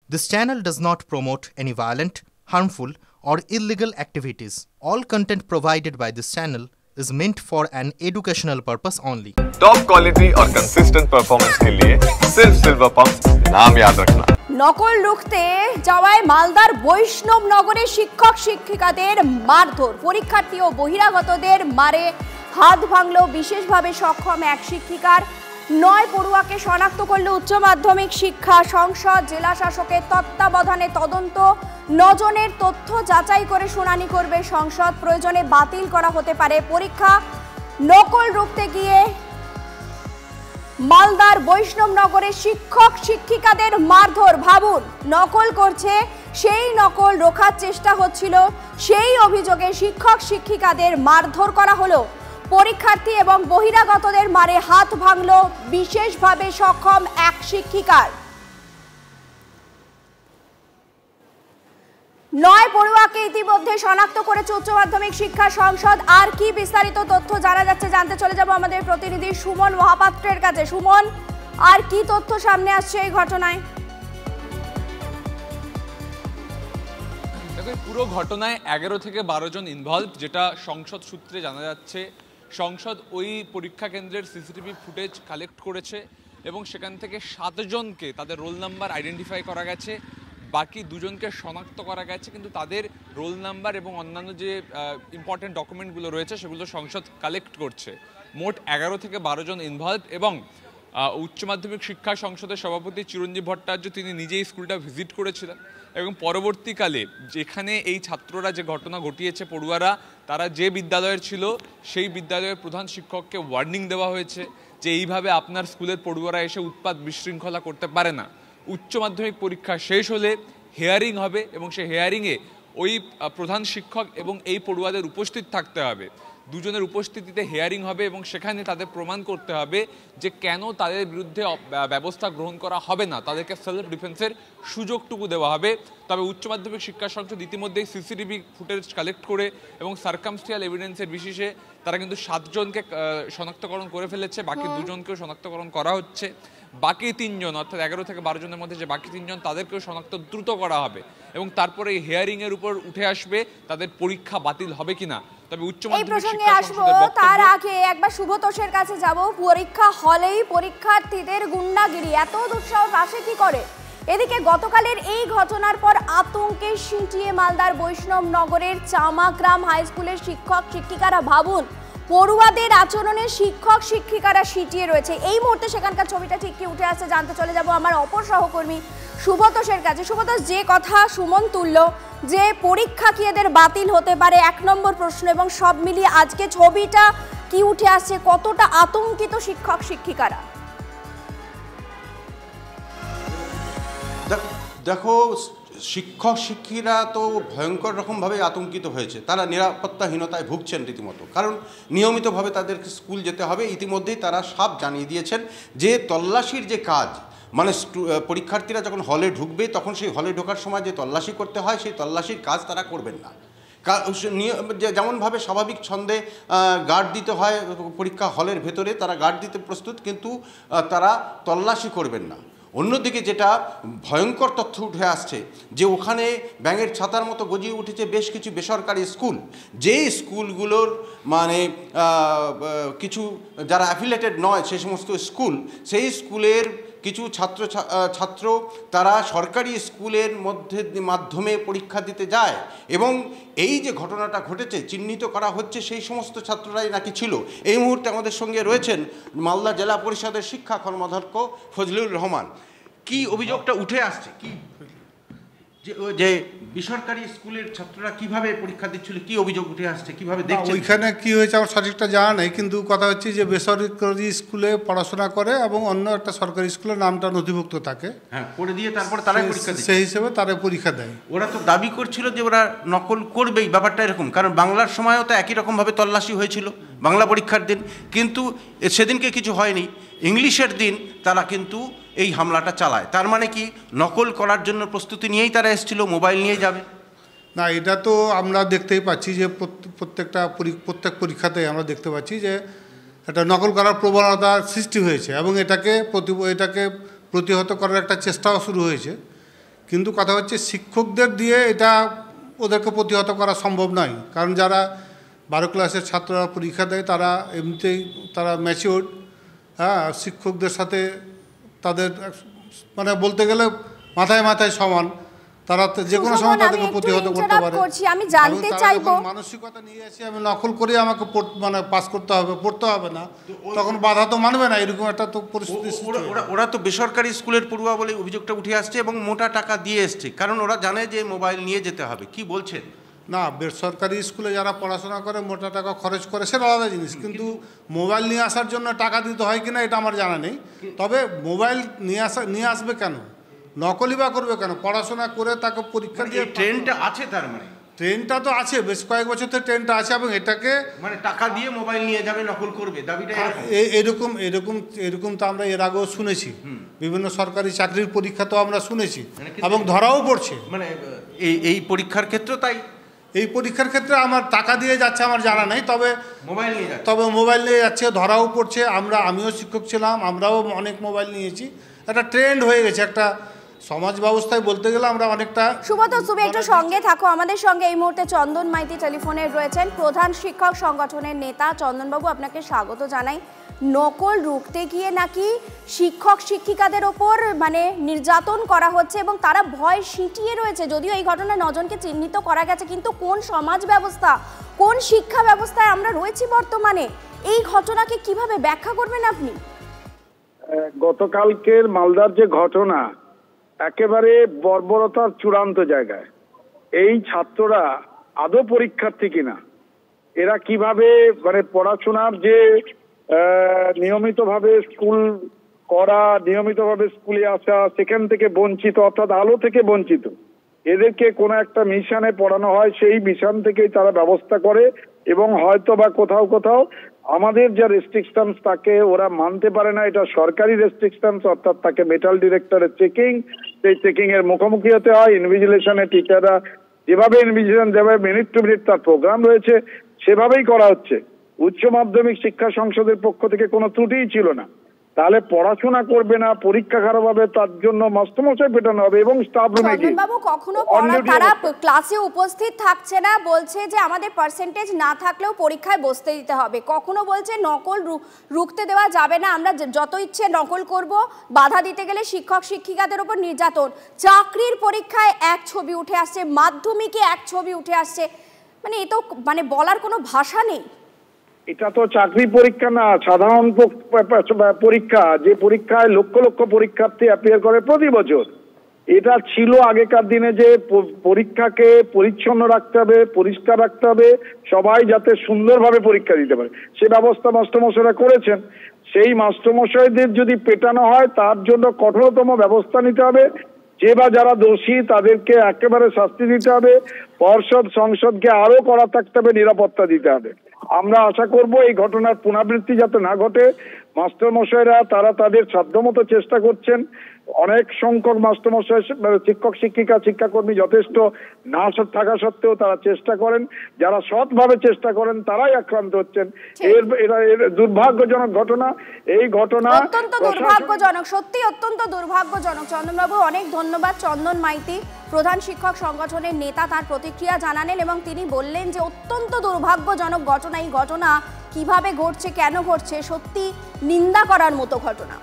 This channel does not promote any violent, harmful, or illegal activities. All content provided by this channel is meant for an educational purpose only. Top quality और consistent performance के लिए सिर्फ silver pump नाम याद रखना। নকল রুখতে যাওয়ায় মালদার বৈষ্ণবনগরে শিক্ষক শিক্ষিকাদের মারধর, পরীক্ষার্থী ও বহিরাগতদের মারে হাত ভাঙল বিশেষভাবে সক্ষম এক শিক্ষিকার। 9 পড়ুয়াকে শনাক্ত করল উচ্চ মাধ্যমিক শিক্ষা সংসদ। জেলা শাসকের তত্ত্বাবধানে তদন্ত, 9 জনের তথ্য যাচাই করে শুনানি করবে সংসদ। প্রয়োজনে বাতিল করা হতে পারে পরীক্ষা। নকল রুখতে গিয়ে মালদার বৈষ্ণবনগরে শিক্ষক শিক্ষিকাদের মারধর। ভাবুন, নকল করছে, সেই নকল রোখার চেষ্টা হচ্ছিল, সেই অভিযোগে শিক্ষক শিক্ষিকাদের মারধর করা হলো। পরীক্ষার্থী এবং বহিরাগতদের মারে হাত ভাঙল বিশেষভাবে সক্ষম এক শিক্ষিকার। 9 পড়ুয়াকে ইতিমধ্যে শনাক্ত করেছে উচ্চ মাধ্যমিক শিক্ষা সংসদ। আর কি বিস্তারিত তথ্য জানা যাচ্ছে জানতে চলে যাব আমাদের প্রতিনিধি সুমন মহাপাত্রের কাছে। সুমন, আর কি তথ্য সামনে আসছে এই ঘটনায়? দেখো, পুরো ঘটনায় 11 থেকে 12 জন ইনভলভ, যেটা সংসদ সূত্রে জানা যাচ্ছে। সংসদ ওই পরীক্ষা কেন্দ্রের সিসিটিভি ফুটেজ কালেক্ট করেছে এবং সেখান থেকে 7 জনকে তাদের রোল নাম্বার আইডেন্টিফাই করা গেছে। বাকি 2 জনকে শনাক্ত করা গেছে, কিন্তু তাদের রোল নাম্বার এবং অন্যান্য যে ইম্পর্টেন্ট ডকুমেন্টগুলো রয়েছে সেগুলো সংসদ কালেক্ট করছে। মোট 11 থেকে 12 জন ইনভলভ এবং উচ্চ মাধ্যমিক শিক্ষা সংসদের সভাপতি চিরঞ্জীব ভট্টাচার্য তিনি নিজেই স্কুলটা ভিজিট করেছিলেন এবং পরবর্তীকালে যেখানে এই ছাত্ররা যে ঘটনা ঘটিয়েছে, পড়ুয়ারা তারা যে বিদ্যালয়ের ছিল সেই বিদ্যালয়ের প্রধান শিক্ষককে ওয়ার্নিং দেওয়া হয়েছে যে এইভাবে আপনার স্কুলের পড়ুয়ারা এসে উৎপাত বিশৃঙ্খলা করতে পারে না। উচ্চ মাধ্যমিক পরীক্ষা শেষ হলে হেয়ারিং হবে এবং সেই হেয়ারিংয়ে ওই প্রধান শিক্ষক এবং এই পড়ুয়াদের উপস্থিত থাকতে হবে। 2 জনের উপস্থিতিতে হেয়ারিং হবে এবং সেখানে তাদের প্রমাণ করতে হবে যে কেন তাদের বিরুদ্ধে ব্যবস্থা গ্রহণ করা হবে না, তাদেরকে সেলফ ডিফেন্সের সুযোগটুকু দেওয়া হবে। তবে উচ্চ মাধ্যমিক শিক্ষা সংসদ ইতিমধ্যেই সিসিটিভি ফুটেজ কালেক্ট করে এবং সার্কামস্টিয়াল এভিডেন্সের বিশেষে তারা কিন্তু 7 জনকে শনাক্তকরণ করে ফেলেছে। বাকি 2 জনকেও শনাক্তকরণ করা হচ্ছে। বাকি 3 জন অর্থাৎ 11 থেকে 12 জনের মধ্যে যে বাকি 3 জন তাদেরকেও শনাক্ত দ্রুত করা হবে এবং তারপরে এই হিয়ারিংয়ের উপর উঠে আসবে তাদের পরীক্ষা বাতিল হবে কিনা। তবে উচ্চ মাধ্যমিক শিক্ষা সংসদের তার আগে একবার শুভতোষের কাছে যাব। পরীক্ষা হলেই পরীক্ষার্থীদের গুন্ডাগিরি, এত দুঃসাহস আসে কি করে? এদিকে গতকালের এই ঘটনার পর আতঙ্কে সিঁটিয়ে মালদার বৈষ্ণবনগরের চামাগ্রাম হাই স্কুলের শিক্ষক শিক্ষিকারা। ভাবুন, পড়ুয়াদের আচরণে শিক্ষক শিক্ষিকারা সিটিয়ে রয়েছে। এই মুহূর্তে সেখানকার ছবিটা ঠিক কি উঠে আসছে জানতে চলে যাব আমার অপর সহকর্মী শুভতোষের কাছে। শুভতোষ, যে কথা সুমন তুলল যে পরীক্ষা কি এদের বাতিল হতে পারে, 1 নম্বর প্রশ্ন, এবং সব মিলিয়ে আজকে ছবিটা কি উঠে আসছে, কতটা আতঙ্কিত শিক্ষক শিক্ষিকারা? দেখো, শিক্ষক শিক্ষিরা তো ভয়ঙ্কর রকমভাবে আতঙ্কিত হয়েছে। তারা নিরাপত্তাহীনতায় ভুগছেন রীতিমতো, কারণ নিয়মিতভাবে তাদেরকে স্কুল যেতে হবে। ইতিমধ্যেই তারা সব জানিয়ে দিয়েছেন যে তল্লাশির যে কাজ, মানে পরীক্ষার্থীরা যখন হলে ঢুকবে তখন সেই হলে ঢোকার সময় যে তল্লাশি করতে হয় সেই তল্লাশির কাজ তারা করবেন না। যেমনভাবে স্বাভাবিক ছন্দে গার্ড দিতে হয় পরীক্ষা হলের ভেতরে, তারা গার্ড দিতে প্রস্তুত, কিন্তু তারা তল্লাশি করবেন না। অন্যদিকে যেটা ভয়ঙ্কর তথ্য উঠে আসছে যে ওখানে ব্যাঙের ছাতার মতো গজিয়ে উঠেছে বেশ কিছু বেসরকারি স্কুল, যেই স্কুলগুলোর মানে কিছু যারা অ্যাফিলিয়েটেড নয় সেই সমস্ত স্কুল, সেই স্কুলের কিছু ছাত্র তারা সরকারি স্কুলের মাধ্যমে পরীক্ষা দিতে যায় এবং এই যে ঘটনাটা ঘটেছে চিহ্নিত করা হচ্ছে সেই সমস্ত ছাত্ররাই নাকি ছিল। এই মুহূর্তে আমাদের সঙ্গে রয়েছেন মালদা জেলা পরিষদের শিক্ষা কর্মধ্যক্ষ ফজলুর রহমান। কি অভিযোগটা উঠে আসছে, কি যে বেসরকারি স্কুলের ছাত্ররা কিভাবে পরীক্ষা দিচ্ছিল, কি অভিযোগ উঠে আসছে, কিভাবে দেখছেন? ওইখানে কি হয়েছে আমার সঠিকটা জানা নেই, কিন্তু কথা হচ্ছে যে বেসরকারি স্কুলে পড়াশোনা করে এবং অন্য একটা সরকারি স্কুলের নামটা নথিভুক্ত থাকে, হ্যাঁ, করে দিয়ে তারপর তারাই পরীক্ষা দেয়, সেই হিসেবে তারা পরীক্ষা দেয়। ওরা তো দাবি করছিল যে ওরা নকল করবেই, ব্যাপারটা এরকম, কারণ বাংলার সময়ও তো একই রকমভাবে তল্লাশি হয়েছিল বাংলা পরীক্ষার দিন, কিন্তু সেদিনকে কিছু হয়নি। ইংলিশের দিন তারা কিন্তু এই হামলাটা চালায়। তার মানে কি নকল করার জন্য প্রস্তুতি নিয়েই তারা এসেছিল, মোবাইল নিয়ে যাবে না? এটা তো আমরা দেখতেই পাচ্ছি যে প্রত্যেক পরীক্ষাতে আমরা দেখতে পাচ্ছি যে একটা নকল করার প্রবণতা সৃষ্টি হয়েছে এবং এটাকে প্রতিহত করার একটা চেষ্টাও শুরু হয়েছে। কিন্তু কথা হচ্ছে শিক্ষকদের দিয়ে এটা ওদেরকে প্রতিহত করা সম্ভব নয়, কারণ যারা 12 ক্লাসের ছাত্ররা পরীক্ষা দেয় তারা এমনিতেই তারা ম্যাচিওর, হ্যাঁ, শিক্ষকদের সাথে তাদের মানে বলতে গেলে মাথায় মাথায় সমান, তারা যে কোনো সময় তাদেরকে প্রতিহত করতে পারে। আমি জানতে চাইবো, মানসিকতা নিয়ে এসে আমি নকল করে আমাকে মানে পাস করতে হবে, পড়তে হবে না, তখন বাধা তো মানবে না, এরকম একটা তো পরিস্থিতি। ওরা তো বেসরকারি স্কুলের পড়ুয়া বলে অভিযোগটা উঠে আসছে এবং মোটা টাকা দিয়ে এসছে, কারণ ওরা জানে যে মোবাইল নিয়ে যেতে হবে। কি বলছেন? না, বেসরকারি স্কুলে যারা পড়াশোনা করে মোটা টাকা খরচ করে সেটা আলাদা জিনিস, কিন্তু মোবাইল নিয়ে আসার জন্য টাকা দিতে হয় কিনা এটা আমার জানা নেই। তবে মোবাইল নিয়ে আসবে কেন, নকলই বা করবে কেন? পড়াশোনা করে তাকে পরীক্ষা দিয়ে ট্রেনটা আছে, তার মানে ট্রেনটা তো আছে, বেশ কয়েক বছর থেকে ট্রেনটা আছে, এবং এটাকে মানে টাকা দিয়ে মোবাইল নিয়ে যাবে, নকল করবে, দাবিটা এরকম তো আমরা এর আগেও শুনেছি, বিভিন্ন সরকারি চাকরির পরীক্ষা তো আমরা শুনেছি এবং ধরাও পড়ছে। মানে এই পরীক্ষার ক্ষেত্রে তাই এই পরীক্ষার ক্ষেত্রে আমার টাকা দিয়ে যাচ্ছে আমার জানা নেই, তবে মোবাইল নিয়ে যাচ্ছে, ধরাও পড়ছে। আমিও শিক্ষক ছিলাম, আমরাও অনেক মোবাইল নিয়েছি, একটা ট্রেন্ড হয়ে গেছে একটা সমাজ ব্যবস্থায় বলতে গেলে আমরা অনেকটা। সুব্রত, তুমি একটু সঙ্গে থাকো, আমাদের সঙ্গে এই মুহূর্তে চন্দন মাইতি টেলিফোনে রয়েছেন, প্রধান শিক্ষক সংগঠনের নেতা। চন্দনবাবু, আপনাকে স্বাগত জানাই। নকল রুখতে গিয়ে নাকি শিক্ষক শিক্ষিকাদের ওপর মানে নির্যাতন করা হচ্ছে এবং তারা ভয় সিঁটিয়ে রয়েছে। যদিও এই ঘটনায় 9 জনকে চিহ্নিত করা গেছে, কিন্তু কোন সমাজ ব্যবস্থা, কোন শিক্ষা ব্যবস্থায় আমরা রয়েছি বর্তমানে, এই ঘটনাকে কিভাবে ব্যাখ্যা করবেন আপনি? গতকালকের মালদার যে ঘটনা একেবারে বর্বরতার চূড়ান্ত জায়গায়। এই ছাত্ররা আদৌ পরীক্ষার্থী কিনা, এরা কিভাবে মানে পড়াশোনার যে নিয়মিতভাবে স্কুল করা, নিয়মিতভাবে স্কুলে আসা, সেখান থেকে বঞ্চিত, অর্থাৎ আলো থেকে বঞ্চিত, এদেরকে কোনো একটা মিশনে পড়ানো হয়, সেই মিশন থেকেই তারা ব্যবস্থা করে এবং হয়তো বা কোথাও কোথাও আমাদের যা রেস্ট্রিকশনস তাকে ওরা মানতে পারে না, এটা সরকারি রেস্ট্রিকশনস, অর্থাৎ তাকে মেটাল ডিরেক্টরের চেকিং, সেই চেকিং এর মুখোমুখি হতে হয়। ইনভিজিলেশনের টিচাররা যেভাবে ইনভিজিলেশন দেবে, মিনিট টু মিনিট তার প্রোগ্রাম রয়েছে, সেভাবেই করা হচ্ছে। উচ্চ মাধ্যমিক শিক্ষা সংসদের পক্ষ থেকে কোনো ত্রুটিই ছিল না। তাহলে পড়াশোনা করবে না, পরীক্ষা খারাপ হবে, তার জন্য মাস্টারমশাই পেটানো হবে এবং স্টাফ রুমে গিয়ে। চন্দনবাবু, কখনো তারা ক্লাসে উপস্থিত থাকছে না, বলছে যে আমাদের পার্সেন্টেজ না থাকলেও পরীক্ষায় বসতে দিতে হবে। কখনো বলছে নকল রুখতে দেওয়া যাবে না, আমরা যত ইচ্ছে নকল করব, বাধা দিতে গেলে শিক্ষক শিক্ষিকাদের উপর নির্যাতন। চাকরির পরীক্ষায় এক ছবি উঠে আসছে, মাধ্যমিকে এক ছবি উঠে আসছে, মানে এ তো মানে বলার কোনো ভাষা নেই। এটা তো চাকরি পরীক্ষা না, সাধারণ পরীক্ষা, যে পরীক্ষায় লক্ষ লক্ষ পরীক্ষার্থী অ্যাপিয়ার করে প্রতি বছর। এটা ছিল আগেকার দিনে যে পরীক্ষাকে পরিচ্ছন্ন রাখতে হবে, পরিষ্কার রাখতে হবে, সবাই যাতে সুন্দরভাবে পরীক্ষা দিতে পারে, সে ব্যবস্থা মাস্টারমশাইরা করেছেন। সেই মাস্টারমশাইদের যদি পেটানো হয় তার জন্য কঠোরতম ব্যবস্থা নিতে হবে। যে বা যারা দোষী তাদেরকে একেবারে শাস্তি দিতে হবে, পর্ষদ সংসদকে আরো কড়া থাকতে হবে, নিরাপত্তা দিতে হবে। আমরা আশা করব এই ঘটনার পুনরাবৃত্তি যাতে না ঘটে। মাস্টারমশাইরা তারা তাদের সাধ্যমতো চেষ্টা করছেন। অনেক সংখ্যক মাস্টারমশাই, শিক্ষক শিক্ষিকা, শিক্ষাকর্মী যথেষ্ট না থাকা সত্ত্বেও তারা চেষ্টা করেন। যারা সৎভাবে চেষ্টা করেন তারাই আক্রান্ত হচ্ছেন। এর দুর্ভাগ্যজনক ঘটনা। এই ঘটনা অত্যন্ত দুর্ভাগ্যজনক, সত্যি অত্যন্ত দুর্ভাগ্যজনক। চন্দনবাবু, অনেক ধন্যবাদ। চন্দন মাইতি, প্রধান শিক্ষক সংগঠনের নেতা, তার প্রতিক্রিয়া জানালেন এবং তিনি বললেন যে অত্যন্ত দুর্ভাগ্যজনক ঘটনা। এই ঘটনা কিভাবে ঘটছে, কেন ঘটছে, সত্যি নিন্দা করার মতো ঘটনা।